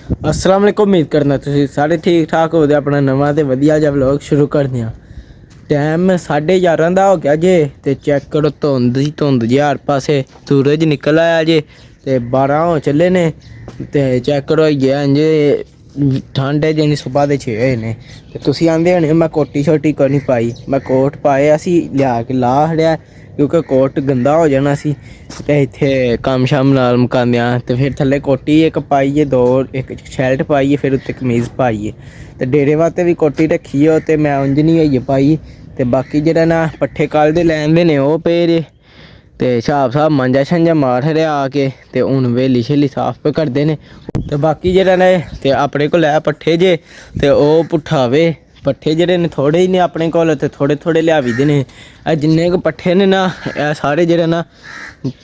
अस्सलाम वालेकुम। उम्मीद करना तुसीं सारे ठीक ठाक हो। अपना नवा तो वधिया जिहा व्लॉग शुरू करदे आं। टाइम 11:30 दा हो गया जे ते चैक करो धुंद जी हर पासे सूरज निकल आया जे ते 12 हो चले ने ते चैक करो होई गया जे ठंड है जिन्नी सुबह के 6 होए ने ते तुसीं आंदे होने मैं कोटी शोटी कोई नहीं पाई। मैं कोट पाए असी लिया के ला खड़िया क्योंकि कोट गंदा हो जाना सी ते इत्थे कम्म शम्म नाल मुकांदियां ते फिर थल्ले कोटी एक पाइए दो एक शर्ट पाइए फिर उत्ते कमीज़ पाइए ते डेरे वास्ते भी कोटी रखी हो ते मैं उंज नहीं होइए पाई ते बाकी जेह्ड़ा ना पट्ठे कल दे लैंदे ने ओह् पे जे ते हिसाब साहब मांजा छंजा मार छड़ेआ आके ते हुण वेली शेली साफ पे करदे ने ते बाकी जेह्ड़ा ने ते अपने कोल है पट्ठे जे ते ओह् पुट्ठा वे पट्ठे जेह्ड़े ने थोड़े ही ने अपने कोल ते थोड़े थोड़े लियावी दे ने जिन्ने क पट्ठे ने ना सारे जेह्ड़े ना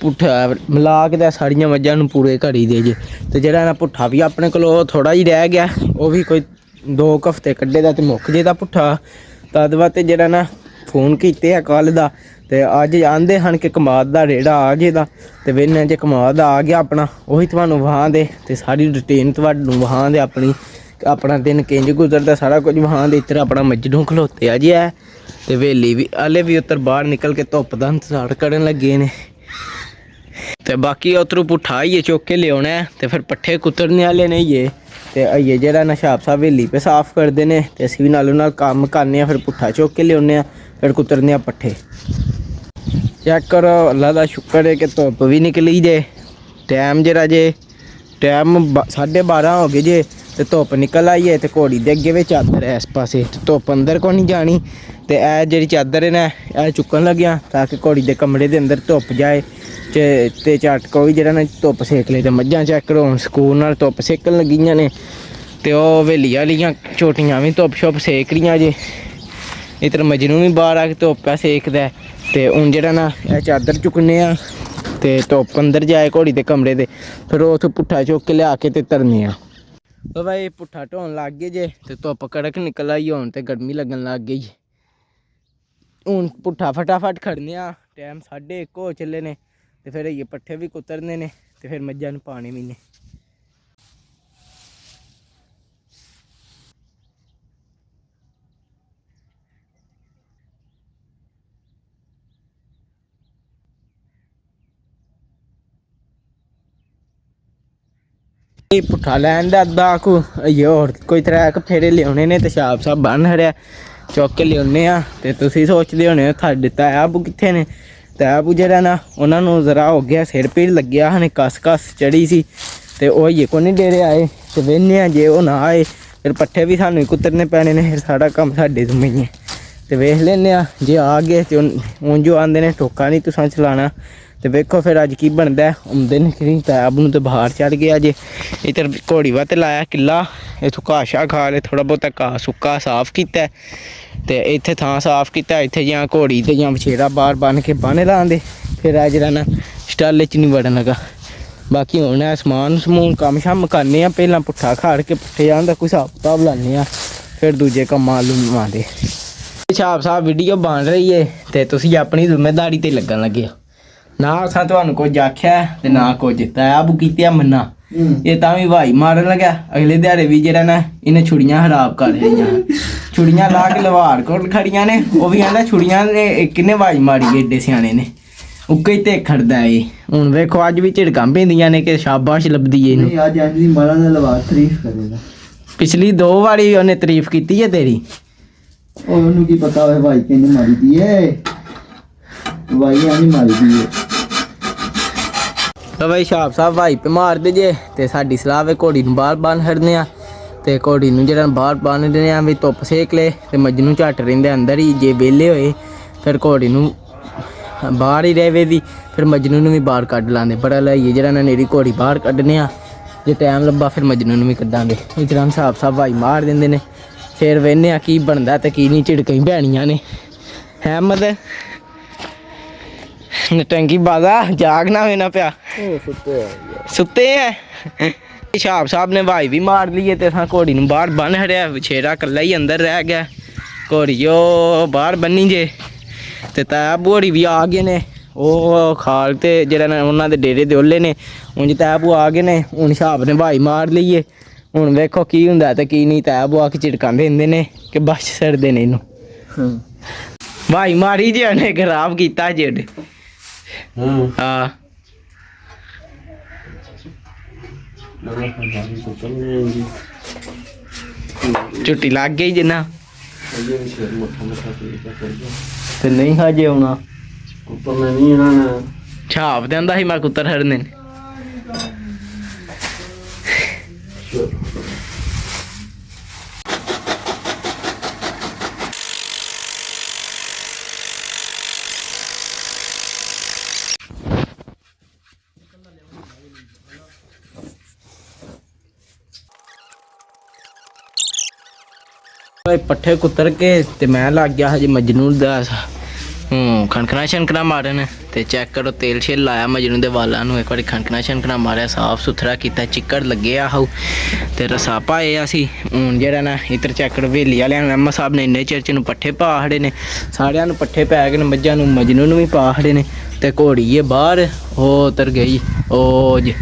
पुट्ठा मिला के ते सारियां मज्जां नूं पूरे करी दे जे ते जेह्ड़ा ना पुट्ठा भी अपने कोल थोड़ा ही रह गया ओह् भी कोई 2 हफ्ते कड्ढे दा ते मुक्क जेदा पुट्ठा तद वास्ते जेह्ड़ा ना फोन कीते कल दा ते अज्ज आंदे हन कि कमाद दा रेड़ा आ गेदा ते वेने जे कमाद आ गया अपना उही तुहानूं वहां दे ते सारी रूटीन तुहानूं वहां दे अपना दिन किंज गुजरदा सारा कुछ वहां दे। इधर अपना मजनू खलोते आ जी है ते वेली भी हले भी उधर बाहर निकल के धुप्प दा इंतजार करन लगे ने ते बाकी उधरों पुट्ठा आइए चुक के लियाना है ते फिर पट्ठे कुतरने आह्ले ने ये ते आइए जेह्ड़ा ना छाप साहब वेली पे साफ करदे ने ते असीं भी नालों नाल कम्म करने आ फिर पुट्ठा चुक के लियाने आ फिर कुतरने आ पट्ठे। चेक करो अल्लाह दा शुक्र है कि धुप्प भी निकली जे टाइम जरा जे टाइम 12:30 हो गए जे ते धुप्प निकल आई है ते घोड़ी दे अगे भी चादर है इस पासे धुप्प अंदर को नहीं जानी ते ए जेह्ड़ी चादर ने ए चुक्कन लग्या ताकि घोड़ी दे कमरे दे अंदर धुप्प जाए ते झट कोई जेह्ड़ा ना धुप्प सेक ले ते मज्जां चेक करो हुण सकून नाल धुप्प सेकन लगियां ने ते ओह् वेली आह्लियां झोटियां भी धुप्प शुप्प सेक रहियां जे इधर मजनू भी बाहर आके धुप्प सेकदा है ते हुण जेह्ड़ा ना ए चादर चुकने आ ते धुप्प अंदर जाए घोड़ी दे कमरे दे फिर उत्थों पुट्ठा चुक के लिया के ते तरने आ। तो भाई पुट्ठा ढोन लग गए जे ते धुप्प कड़क निकल आई हुण ते गर्मी लगन लग गई हुण पुट्ठा फटाफट खड़ने आ टाइम 1:30 हो चले ने ते फिर ये पट्ठे भी कुतरने ने ते फिर मज्जां नूं पाने भी ने। पुट्ठा लैन दा अद्धा आखू ये होर कोई 3 फेरे लियाने ने ते छाप साहब बन खड़िया चुक के लियाने आ ते तुसीं सोचदे होने साडे तैबू कित्थे ने तैबू जेह्ड़ा ना उन्हां नूं जरा हो गया सिर पीड़ लग्गिया हने कस चढ़ी सी ते ओह होइए कोई नहीं डेरे आए ते वेहने आ जे ओह ना आए फिर पट्ठे भी सानूं कुतरने पैने ने फिर सारा कम्म साडे जिम्मे ते वेख लैने आ जे आ गए ते ऊंज आंदे ने टोका नहीं तुसां चलाना ते वेखो फिर अज की बनता है आंदे ने कि तैब नूं ते बाहर चढ़ गया जे इधर घोड़ी वास्ते लाया किला इत्थों घाह शाह खा ले थोड़ा बहुता घाह सुक्का साफ किया ते इत्थे थां साफ किया इत्थे जां घोड़ी ते जां बछेरा बाहर बन के बाने लांदे फिर अज ना स्टाले च नहीं वड़न लगा। बाकी हुण समान समून कम्म शम्म करने पहलां पुट्ठा खाड़ के पुट्ठे जान दा कोई हिसाब किताब लाने फिर दूजे कम्म आलू आंदे। छाप साहब वीडियो बन रही है ते तुसीं अपनी जिम्मेदारी ते लगन लगे ना असां तुहानूं कुछ आख्या ते ना कुछ तैब कीते मन्ना ये तां भी वाई मारन लग्या अगले ध्याड़े भी जेह्ड़ा ना इन्हें छुड़ियां खराब कर रहियां छुड़ियां ला के लवार कोल खड़ियां ने ओह भी आंदा छुड़ियां ने किन्ने वाई मारी एड्डे स्याने ने उक्के ते खड़दा है हुण वेखो अज भी झिड़कां पैंदियां ने कि शाबाश लभदी है इहनूं अज अज दी मारा दा लवार तारीफ करेगा पिछली 2 वारी उन्हें तारीफ कीती है तेरी ओनू की पता है भाई किन्ने मारी दी है भाई नहीं मारी दी है तो भाई छाप साहब भाई पे मार दे जे ते साडी सलाह वे घोड़ी नूं बाहर बन छड़ने आ ते घोड़ी नूं जेह्ड़ा बाहर बन्नदे आ भी धुप्प सेक ले ते मजनू झट रहिंदे अंदर ही जे वेले होए फिर घोड़ी नूं बाहर ही रहे दी फिर मजनू नूं भी बाहर कड्ढ लांदे बड़ा लाइए जेह्ड़ा ना नेरी घोड़ी बाहर कड्ढने आ जे टाइम लब्भा फिर मजनू नूं भी कड्ढांगे इधर हम छाप साहब भाई मार दिंदे ने फिर वेहने आ की बनदा ते की नहीं झिड़कां ही पैणियां ने अहमद नटंकी बाजा जागना होना पिया सुते है छाप साहब ने भाई भी मार लिए ते असां घोड़ी नूं बाहर बन छड़िया बछेरा कल्ला ही अंदर रह गया घोड़ी ओह बाहर बन्नी जे ते तैब घोड़ी भी आ गए ने ओह खाल ते जेह्ड़ा ना उन्हां दे डेरे दे ओल्ले ने ਉਂਝ तैबू आ गए ने हुण छाप ने भाई मार लीए ਹੁਣ ਵੇਖੋ ਕੀ ਹੁੰਦਾ ਤੇ ਕੀ ਨਹੀਂ। ਤਾਂ ਬੁਆ ਕੇ ਝਿੜਕਾਉਂਦੇ ਹੁੰਦੇ ਨੇ ਕਿ ਬਸ ਛੱਡਦੇ ਨੇ ਇਹਨੂੰ। ਭਾਈ ਮਾਰੀ ਜੀ ਉਹਨੇ ਖਰਾਬ ਕੀਤਾ ਜਿੱਡ। ਹਾਂ ਝੁੱਟੀ ਲੱਗ ਗਈ ਜਿੰਨਾ ਤੇ ਨਹੀਂ ਹਜੇ ਆਉਣਾ। ਛਾਪ ਦਿੰਦਾ ਸੀ ਮੈਂ ਕੁੱਤਰ ਹੜਨੇ ਨੇ। ਪੱਠੇ ਕੁੱਤਰ ਕੇ ਤੇ ਮੈਂ ਲੱਗ ਗਿਆ ਹਜੇ ਮਜਨੂ ਦਾ ਖਣਕਣਾ ਛਣਕਣਾ ਮਾਰਨ। ਤੇ ਚੈੱਕ ਕਰੋ ਤੇਲ ਛਿੱਲ ਲਾਇਆ ਮਜਨੂ ਦੇ ਵਾਲਾਂ ਨੂੰ। ਇੱਕ ਵਾਰੀ ਖਣਕਣਾ ਛਣਕਣਾ ਮਾਰਿਆ, ਸਾਫ ਸੁਥਰਾ ਕੀਤਾ, ਚਿੱਕੜ ਲੱਗਿਆ ਆਹੋ ਤੇ ਰਸਾ ਪਾਏ ਅਸੀਂ। ਹੁਣ ਜਿਹੜਾ ਨਾ ਇੱਧਰ ਚੈੱਕ ਕਰੋ ਹਵੇਲੀ ਵਾਲਿਆਂ ਨੂੰ ਐਮ ਸਾਹਿਬ ਨੇ ਇੰਨੇ ਚਿਰ ਚ ਨੂੰ ਪੱਠੇ ਪਾ ਖੜੇ ਨੇ। ਸਾਰਿਆਂ ਨੂੰ ਪੱਠੇ ਪੈ ਗਏ ਨੇ, ਮੱਝਾਂ ਨੂੰ ਮਜਨੂ ਨੂੰ ਵੀ ਪਾ ਖੜੇ ਨੇ। ਤੇ ਘੋੜੀ ਇਹ ਬਾਹਰ ਉਹ ਉਤਰ ਗਈ ਉਹ ਜੀ।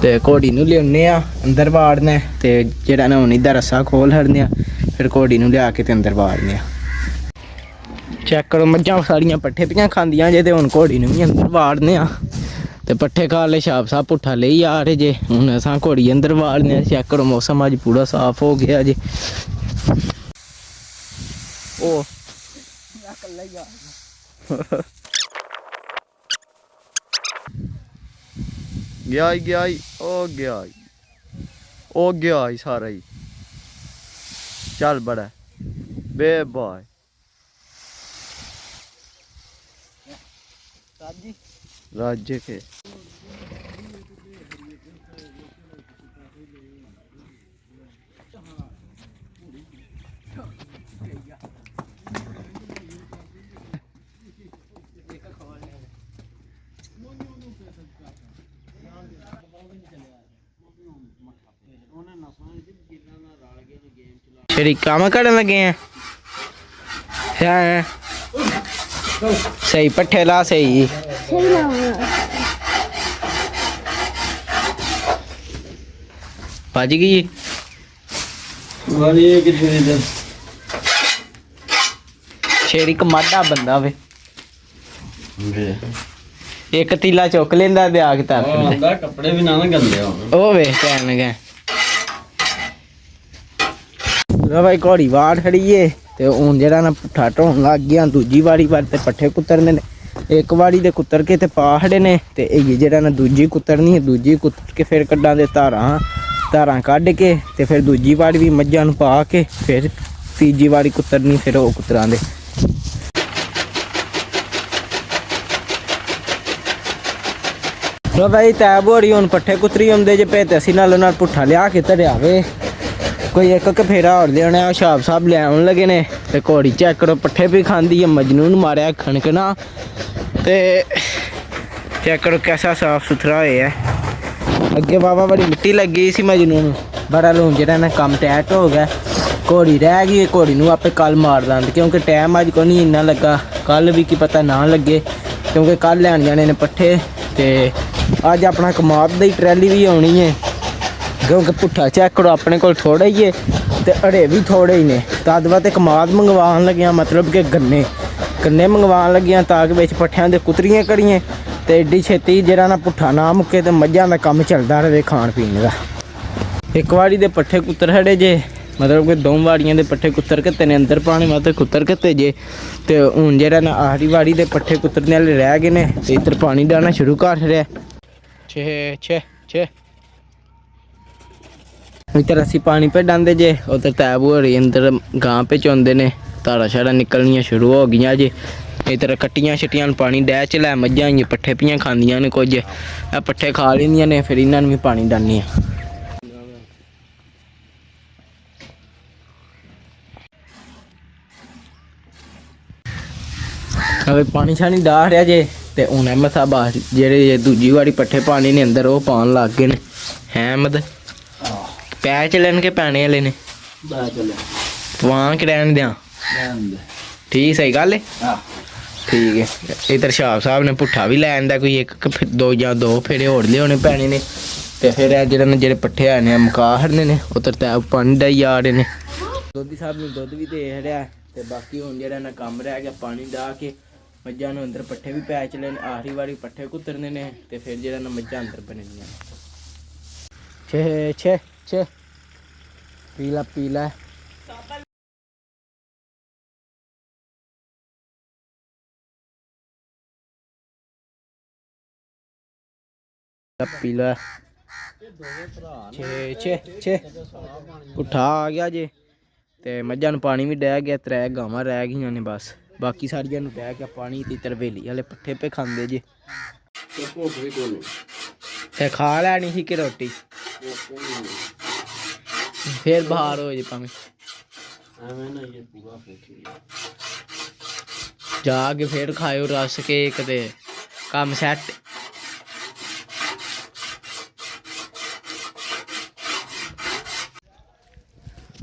ਤੇ ਘੋੜੀ ਨੂੰ ਲਿਆਉਂਦੇ ਆ ਅੰਦਰ ਵਾੜਨਾ ਤੇ ਜਿਹੜਾ ਨਾ ਹੁਣ ਇੱਧਰ ਰੱਸਾ ਖੋਲ ਛੱਡਦੇ ਆ, ਫਿਰ ਘੋੜੀ ਨੂੰ ਲਿਆ ਕੇ ਤੇ ਅੰਦਰ ਵਾੜਨੇ ਆ। ਚੈੱਕ ਕਰੋ ਮੱਝਾਂ ਸਾਰੀਆਂ ਪੱਠੇ ਪੀਆਂ ਖਾਂਦੀਆਂ ਜੇ ਤੇ ਹੁਣ ਘੋੜੀ ਨੂੰ ਵੀ ਅੰਦਰ ਵਾੜਨੇ ਆ। ਤੇ ਪੱਠੇ ਖਾ ਲੈ ਛਾਪ ਸਾਹਿਬ ਪੁੱਠਾ ਲਈ ਆ ਰਹੇ ਜੇ। ਹੁਣ ਅਸਾਂ ਘੋੜੀ ਅੰਦਰ ਵਾੜਨੇ ਆ। ਚੈੱਕ ਕਰੋ ਮੌਸਮ ਅੱਜ ਪੂਰਾ ਸਾਫ਼ ਹੋ ਗਿਆ ਜੇ। ਉਹ ਗਿਆ ਹੀ ਉਹ ਗਿਆ ਹੀ ਸਾਰਾ ਹੀ। ਚੱਲ ਬੜਾ ਬੇ ਬਾਏ राज्य के काम करने लगे हैं। सही पट्ठे ला सही भाजी की शेरी कमाडा बंदा वे एक तीला चुक लेंदा ते आग तक कपड़े भी ना गंदे ओ वे पहन गए। लो भाई घोड़ी वाड़ खड़ीए ते हुन जेड़ा ना पुट्ठा ढोन लग गया। दूजी वारी पर ते पट्ठे कुतरने ने। एक वारी दे कुतर के ते पा खड़े ने ते ये जेड़ा ना दूजी कुतरनी है। दूजी कुतर के फिर कड्डां दे धारां कड्ड के ते फिर दूजी वारी भी मज्झां नूं पा के फिर तीजी वारी कुतरनी फिर ओह कुतरां दे। लो भाई तैब हो रही हुन पट्ठे कुतरी आउंदे जे पे ते असीं नालों नाल पुट्ठा लिया के धरिया वे। कोई एक फेरा और लेना है। छाप साहब ले आने लगे ने ते घोड़ी चेक करो पट्ठे भी खांदी है। मजनू नूं मारिया खनकना ते चेक करो कैसा साफ सुथरा होया है। अगे बाबा बड़ी मिट्टी लग गई सी मजनू नूं बड़ा लून जेड़ा ना कम टैट हो गया। घोड़ी रह गई। घोड़ी नूं आपे कल मार दांगे क्योंकि टाइम अज को नहीं इन्ना लगा। कल भी की पता ना लगे क्योंकि कल लैन जाने ने पट्ठे ते अज अपना कमाद दी ट्रैली भी आनी है। क्योंकि पुट्ठा चेक करो अपने को थोड़े ही है तो अड़े भी थोड़े ही ने। तद वा कमाद मंगवान लगिया मतलब कि गन्ने मंगवान लगिया ताकि बिच पट्ठियां दे कुतरियां करिए तो एड्डी छेती जरा ना पुट्ठा ना मुक्के तो मझां दा कम चलदा रहे खाण पीण दा। एक वारी दे पट्ठे कुतर खड़े जे मतलब कि 2 वारियां दे पट्ठे कुतर के तेने अंदर पाने वास्ते कुतर के जे ते हुण जेड़ा ना आखरी वारी दे पट्ठे कुतरने वाले रह गए ने ते इधर पानी डालना शुरू कर छड़िया। छे इधर असी पानी पे डांदे जे उधर तैब हो रही अंदर गां पे चौंदे ने धारा शारा निकलनियां शुरू हो गई जे। इधर कट्टियां छट्टियां पानी डै च लै मझां इं पट्ठे पियां खांदियां ने कुछ पट्ठे खा लैंदियां ने फिर इन्हां नूं भी पानी डालनी आ। पानी शानी डाह रहा जे ते हुण अहमद साहब जेह्ड़े दूजी वारी पट्ठे पाने ने अंदर ओह पान लग गए ने। हैं अहमद पै चलन के पैने वाले ने पवां के रहन दें ठीक सही गल है ठीक है। इधर छाप साहब ने पुट्ठा भी लै आंदा कोई एक दो या 2 फेरे होर लियाने पैने ने ਤੇ ਫਿਰ ਇਹ ਜਿਹੜੇ ਪੱਠੇ ਆਏ ਨੇ ਮੁਕਾ ਹੜਨੇ ਨੇ ਉਧਰ ਤਾਂ ਪਾਣੀ ਦਾ ਹੀ ਆ ਰਹੇ ਨੇ। ਦੋਧੀ ਸਾਹਿਬ ਨੂੰ ਦੁੱਧ ਵੀ ਦੇ ਰਿਹਾ ਤੇ ਬਾਕੀ ਹੁਣ ਜਿਹੜਾ ਨਾ ਕੰਮ ਰਹਿ ਗਿਆ ਪਾਣੀ ਦਾ ਕੇ ਮੱਝਾਂ ਨੂੰ ਅੰਦਰ ਪੱਠੇ ਵੀ ਪੈ ਚਲੇ ਨੇ। ਆਖਰੀ ਵਾਰੀ ਪੱਠੇ ਕੁਤਰਨੇ ਨੇ ਤੇ ਫਿਰ ਜਿਹੜਾ ਨਾ ਮੱਝਾਂ ਅੰਦਰ ਬਣਨੀਆਂ। ਛੇ ਛੇ ਛੇ ਪੀਲਾ ਪੀਲਾ ਪੀਲਾ ਛੇ ਛੇ ਛੇ ਪੁੱਠਾ ਆ ਗਿਆ ਜੇ ਤੇ ਮੱਝਾਂ ਨੂੰ ਪਾਣੀ ਵੀ ਡਹਿ ਗਿਆ। 3 ਗਾਵਾਂ ਰਹਿ ਗਈਆਂ ਨੇ ਬਸ, ਬਾਕੀ ਸਾਰੀਆਂ ਨੂੰ ਡਹਿ ਗਿਆ ਪਾਣੀ ਤੇ ਤਰਵੇਲੀ ਵਾਲੇ ਪੱਠੇ ਪੇ ਖਾਂਦੇ ਜੇ। ਤੇ ਖਾ ਲੈਣੀ ਸੀ ਕਿ ਰੋਟੀ ਫਿਰ ਬਾਹਰ ਹੋ ਜੇ ਭਾਵੇਂ ਜਾ ਕੇ ਫਿਰ ਖਾਇਓ ਰਸ ਕੇਕ ਤੇ ਕੰਮ ਸੈੱਟ।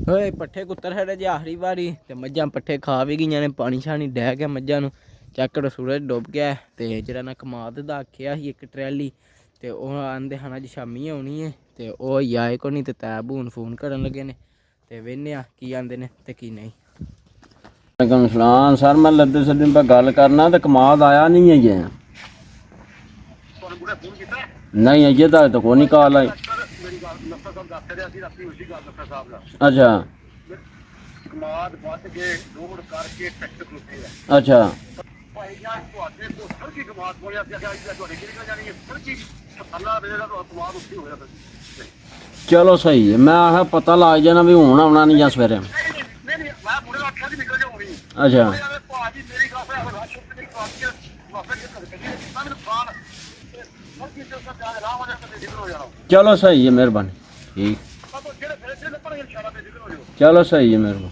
ਓਏ ਪੱਠੇ ਕੁੱਤਰ ਖੜੇ ਜੇ ਆਖਰੀ ਵਾਰੀ ਤੇ ਮੱਝਾਂ ਪੱਠੇ ਖਾ ਵੀ ਗਈਆਂ ਨੇ। ਪਾਣੀ ਛਾਣੀ ਡਹਿ ਗਿਆ ਮੱਝਾਂ ਨੂੰ। ਚੈੱਕ ਕਰੋ ਸੂਰਜ ਡੁੱਬ ਗਿਆ ਤੇ ਜਿਹੜਾ ਨਾ ਕਮਾਦ ਦਾ ਆਖਿਆ ਸੀ ਇੱਕ ਟਰੈਲੀ ਤੇ ਉਹ ਆਂਦੇ ਹਨ ਅੱਜ ਸ਼ਾਮੀ ਆਉਣੀ ਹੈ ਤੇ ਉਹ ਆਏ ਕੋ ਨਹੀਂ ਤੇ ਤੈਬ ਹੁਣ ਫੋਨ ਕਰਨ ਲੱਗੇ ਨੇ ਤੇ ਵੇਖਦੇ ਆ ਕੀ ਆਂਦੇ ਨੇ ਤੇ ਕੀ ਨਹੀਂ। ਵਾਲੇਕੁਮ ਸਲਾਮ ਸਰ, ਮੈਂ ਲੱਦੇ ਸੱਦੇ ਪਾ ਗੱਲ ਕਰਨਾ ਤੇ ਕਮਾਦ ਆਇਆ ਨਹੀਂ ਹੈ ਜੇ। ਨਹੀਂ ਅਜੇ ਤਾਂ ਕੋਈ ਨਹੀਂ ਕਾਲ ਆਈ। ਅੱਛਾ ਕਮਾਦ ਵੱਧ ਕੇ ਲੋਡ ਕਰਕੇ ਟਰੈਕਟਰ ਖੁੱਲਦੇ ਆ। ਅੱਛਾ ਭਾਈ ਜਾਨ ਤੁਹਾਡੇ ਕੋਲ ਸਰਕੀ ਕਮਾਦ ਬੋਲਿਆ ਸੀ ਕਿ ਤੁਹਾਡੀ ਕਿਹੜੀ ਜਾਣੀ ਹੈ ਸਰਕੀ ਅੱਲਾ ਦੇ ਦਾ ਕਮਾਦ ਉੱਥੇ ਹੋਇਆ ਤਾਂ ਚਲੋ ਸਹੀ ਹੈ। ਮੈਂ ਆਹ ਪਤਾ ਲੱਗ ਜਾਣਾ ਵੀ ਹੁਣ ਆਉਣਾ ਨਹੀਂ ਜਾਂ ਸਵੇਰੇ। ਨਹੀਂ ਮੈਂ ਮੁੰਡੇ ਦਾ ਅੱਖਾਂ ਦੀ ਨਿਕਲ ਜਾਊਂਗੀ। ਅੱਛਾ ਭਾਜੀ ਮੇਰੀ ਗੱਲ ਹੈ ਰਾਸ਼ਨ ਦੀ ਕਮਾਦ ਵਾਪਸ ਕਰ ਕੇ ਮੈਨੂੰ ਖਾਣ ਸਰਕੀ ਤੇ ਸਭ ਜਾ ਰਾਮ ਆ ਜਾਣਾ ਤੇ ਜ਼ਿਕਰ ਹੋ ਜਾਣਾ। ਚਲੋ ਸਹੀ ਹੈ, ਮਿਹਰਬਾਨੀ। ਠੀਕ ਸਭ ਜਿਹੜੇ ਫੈਸਲੇ ਲੱਭਣਗੇ ਇਨਸ਼ਾਅੱਲਾ ਤੇ ਜ਼ਿਕਰ ਹੋ ਜਾਓ। ਚਲੋ ਸਹੀ ਹੈ, ਮਿਹਰਬਾਨੀ।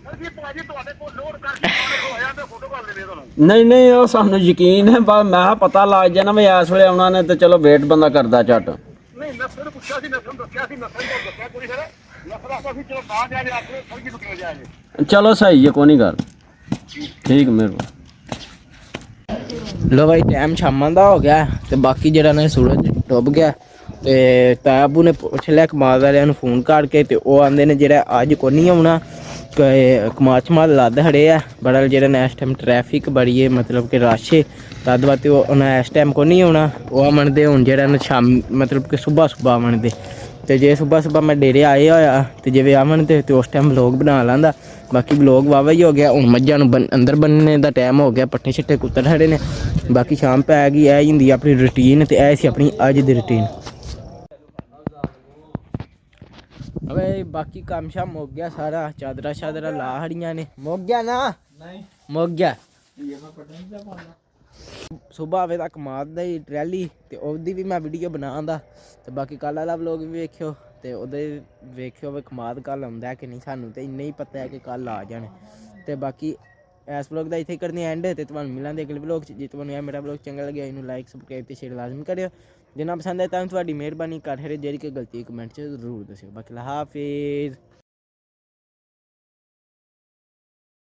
ਸਰਕੀ ਭਾਜੀ ਤੁਹਾਡੇ ਕੋਲ ਲੋਡ ਕਰਕੇ ਹੋਇਆ ਤੇ ਫੋਟੋ ਕਰ ਲੈਣੇ ਤੁਹਾਨੂੰ। ਨਹੀਂ ਨਹੀਂ ਉਹ ਸਾਨੂੰ ਯਕੀਨ ਹੈ, ਬਸ ਮੈਂ ਕਿਹਾ ਪਤਾ ਲੱਗ ਜਾਣਾ ਵੀ ਇਸ ਵੇਲੇ ਆਉਣਾ ਨੇ ਤੇ ਚਲੋ ਵੇਟ ਬੰਦਾ ਕਰਦਾ ਝੱਟ। ਨਹੀਂ ਮੈਂ ਫਿਰ ਪੁੱਛਿਆ ਸੀ, ਨਸਲ ਦੱਸਿਆ ਸੀ, ਨਸਲ ਦਾ ਦੱਸਿਆ ਕੋਈ ਫਿਰ ਨਸਲ ਆਪਾਂ ਵੀ ਚਲੋ ਨਾ ਜਾ ਜਾ ਆਪਣੇ ਸਰਕੀ ਲੁੱਟਣੇ ਜਾਏ। ਚਲੋ ਸਹੀ ਹੈ, ਕੋਈ ਨਹੀਂ ਗੱਲ। ਠੀਕ ਮਿਹਰਬਾਨੀ। ਲੋ ਭਾਈ ਟਾਈਮ ਸ਼ਾਮਾਂ ਦਾ ਹੋ ਗਿਆ ਤੇ ਬਾਕੀ ਜਿਹੜਾ ਨਾ ਸੂਰਜ ਡੁੱਬ ਗਿਆ ਤੇ ਤਾਬੂ ਨੇ ਪੁੱਛ ਲਿਆ ਕਮਾਦ ਵਾਲਿਆਂ ਨੂੰ ਫੋਨ ਕਰਕੇ ਤੇ ਉਹ ਆਂਦੇ ਨੇ ਜਿਹੜਾ ਅੱਜ ਕੋਈ ਨਹੀਂ ਆਉਣਾ। ਕਮਾਦ ਸ਼ਮਾਦ ਲੱਦ ਖੜੇ ਆ ਬੜਾ ਜਿਹੜਾ ਨਾ ਇਸ ਟਾਈਮ ਟ੍ਰੈਫਿਕ ਬੜੀ ਹੈ ਮਤਲਬ ਕਿ ਰਸ਼ ਹੈ ਤਦ ਵਾਤੇ ਉਹਨਾਂ ਇਸ ਟਾਈਮ ਕੋਈ ਨਹੀਂ ਆਉਣਾ। ਉਹ ਮੰਨਦੇ ਹੁਣ ਜਿਹੜਾ ਨਾ ਸ਼ਾਮ ਮਤਲਬ ਕਿ ਸੁਬਾਹ ਮੰਨਦੇ ਤੇ ਜੇ ਸੁਬਾਹ ਮੈਂ ਡੇਰੇ ਆਏ ਹੋਇਆ ਤੇ ਜਿਵੇਂ ਆਵਣ ਤੇ ਉਸ ਟਾਈਮ ਵਲੋਗ ਬਣਾ ਲਾਂਦਾ। ਬਾਕੀ ਵਲੋਗ ਵਾਵਾ ਹੀ ਹੋ ਗਿਆ। ਹੁਣ ਮੱਝਾਂ ਨੂੰ ਅੰਦਰ ਬੰਨਣੇ ਦਾ ਟਾਈਮ ਹੋ ਗਿਆ। ਪੱਠੇ ਛਿੱਟੇ ਕੁੱਤਰ ਖੜੇ ਨੇ। ਬਾਕੀ ਸ਼ਾਮ ਪੈ ਗਈ। ਇਹ ਹੁੰਦੀ ਆਪਣੀ ਰੂਟੀਨ ਤੇ ਇਹ ਸੀ ਆਪਣੀ ਅੱਜ ਦੀ ਰੂਟੀਨ। ਅਵੇ ਬਾਕੀ ਕੰਮ ਸ਼ਾਮ ਮੁੱਕ ਗਿਆ ਸਾਰਾ। ਚਾਦਰਾਂ ਲਾ ਹੜੀਆਂ ਨੇ। ਮੁੱਕ ਗਿਆ ਨਾ? ਨਹੀਂ ਮੁੱਕ ਗਿਆ। ਸੁਬਾਹ ਆਵੇ ਤੱਕ ਕਮਾਦ ਦਾ ਹੀ ਟਰੈਲੀ ਤੇ ਉਹਦੀ ਵੀ ਮੈਂ ਵੀਡੀਓ ਬਣਾਉਂਦਾ ਤੇ ਬਾਕੀ ਕੱਲ੍ਹ ਵਾਲਾ ਵਲੋਗ ਵੀ ਵੇਖਿਓ ਤੇ ਉਹਦੇ ਵੇਖਿਓ ਵੀ ਕਮਾਦ ਕੱਲ੍ਹ ਆਉਂਦਾ ਕਿ ਨਹੀਂ। ਸਾਨੂੰ ਤਾਂ ਇੰਨਾ ਹੀ ਪਤਾ ਹੈ ਕਿ ਕੱਲ੍ਹ ਆ ਜਾਣ ਤੇ ਬਾਕੀ ਇਸ ਵਲੋਗ ਦਾ ਇੱਥੇ ਕਰਨੀ ਐਂਡ ਤੇ ਤੁਹਾਨੂੰ ਮਿਲਾਂਗੇ ਅਗਲੇ ਵਲੋਗ 'ਚ। ਜੇ ਤੁਹਾਨੂੰ ਇਹ ਮੇਰਾ ਵਲੋਗ ਚੰਗਾ ਲੱਗਿਆ ਇਹਨੂੰ ਲਾਈਕ ਸਬਸਕ੍ਰਾਈਬ ਤੇ ਸ਼ੇਅਰ ਲਾਜ਼ਮੀ ਕਰਿਓ। ਜਿੰਨਾ ਪਸੰਦ ਹੈ ਤਾਂ ਤੁਹਾਡੀ ਮਿਹਰਬਾਨੀ। ਕਰ ਹਰੇ ਜਿਹੜੀ ਕਿ ਗਲਤੀ ਕਮੈਂਟ 'ਚ ਜ਼ਰੂਰ ਦੱਸਿਓ। ਬਾਕੀ ਹਾਫਿਜ਼।